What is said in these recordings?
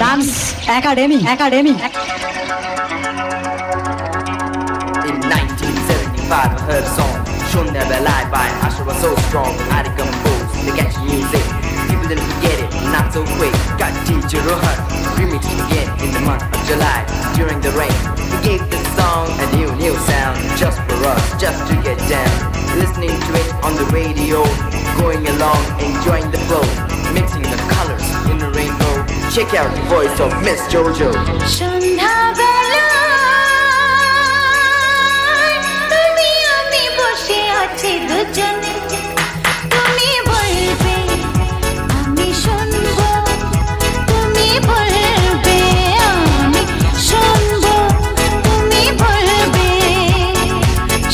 Dance Academy. In 1975 I heard a song Shonda Belai by Asha was so strong I composed the catchy music. People didn't forget it, not so quick. Got DJ Rohan remixed again in the month of July during the rain. He gave the song a new sound just for us, just to get down. Listening to it on the radio, going along, enjoying the flow, mixing the colors in the rainbow. Check out the voice of Miss Jojo. তুমি আমি বসে আছি দুজনে তুমি বলবে আমি শুনবো তুমি বলবে আমি শুনবো তুমি বলবে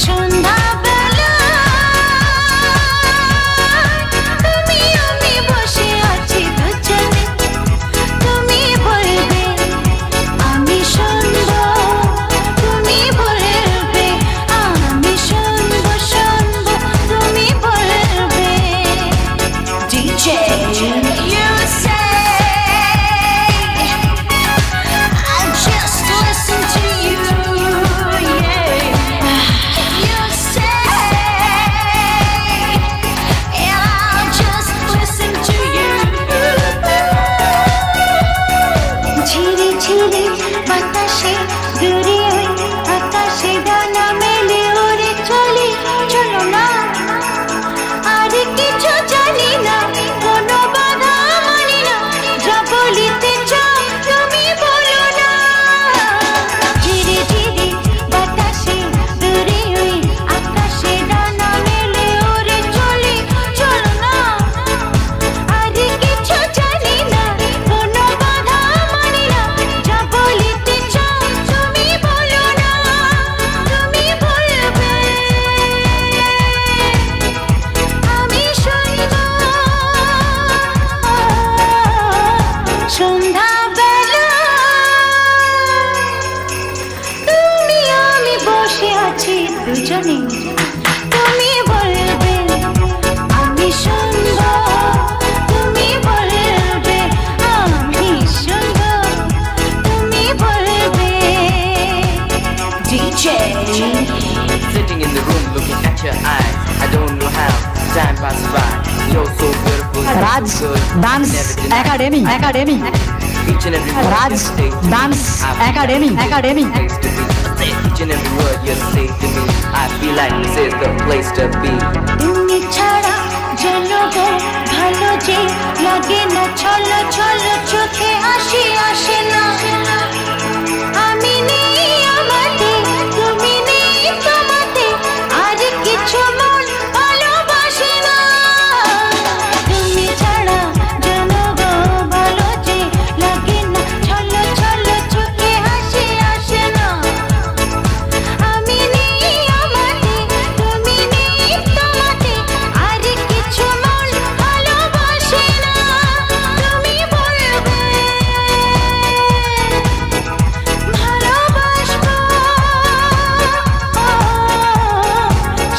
সন্ধ্যাবেলা তুমি আমি বসে আছি দুজনে তুমি বলবে আমি শুনবো তুমি বলবে আমি শুনবো তুমি বলবে DJ you say I just listen to you yeah you say and I'll just listen to you ঝিরি ঝিরি বাতাসে দূরে ওই আকাশে ডানা মেলে ওরে চলি চলো না আর কিছু জানি না কোনো বাধা মানি না যা বলিতে চাও তুমি বলো না ঝিরি ঝিরি বাতাসে দূরে ওই আকাশে ডানা মেলে ওরে চলি চলো না আর কিছু জানি না কোনো বাধা মানি না যা বলিতে চাও তুমি বলো না তুমি বলবে আমি শুনবো সন্ধ্যাবেলা তুমি আমি বসে আছি দুজনে তুমি বলবে আমি শুনবো তুমি বলবে আমি শুনবো তুমি বলবে DJ Sitting in the room looking at your eyes, I don't know how time passes by. You're so beautiful, Raj so good. Dance Never deny. Academy. Each and every word Raj you say to me, Dance I feel Academy. like this is the place to be. Each and every word you say to me, I feel like this is the place to be. তুমি ছাড়া যেন গো ভালো যে লাগে না চলো চলো চোখে হাসি আসে না আমি নেই আমাতে তুমি নেই তোমাতে আর কিছু মন ভালোবাসে না তুমি ছাড়া যেন গো ভালো যে লাগে না চলো চলো চোখে হাসি আসে না আমি নেই আমাতে তুমি নেই তোমাতে আর কিছু মন ভালোবাসে না তুমি বলবে ভালোবাসবো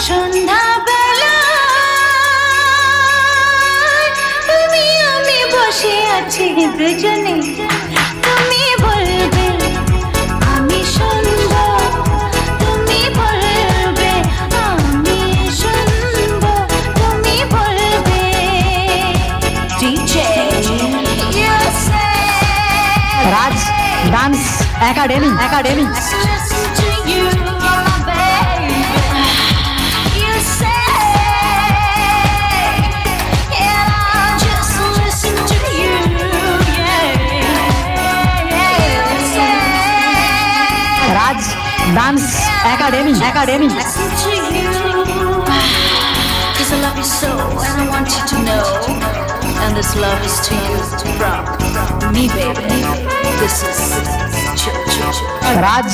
সন্ধ্যাবেলা তুমি আমি বসে আছি দুজনে তুমি বলবে আমি শুনবো তুমি বলবে আমি শুনবো তুমি বলবে DJ you say Raj Dance Academy. listen to you my baby you say and I'll just listen to you yeah you say Raj Dance Academy. listen to you cause I love you so and I want you to know and this love is to you from me baby this is Raj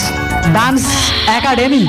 Dance Academy.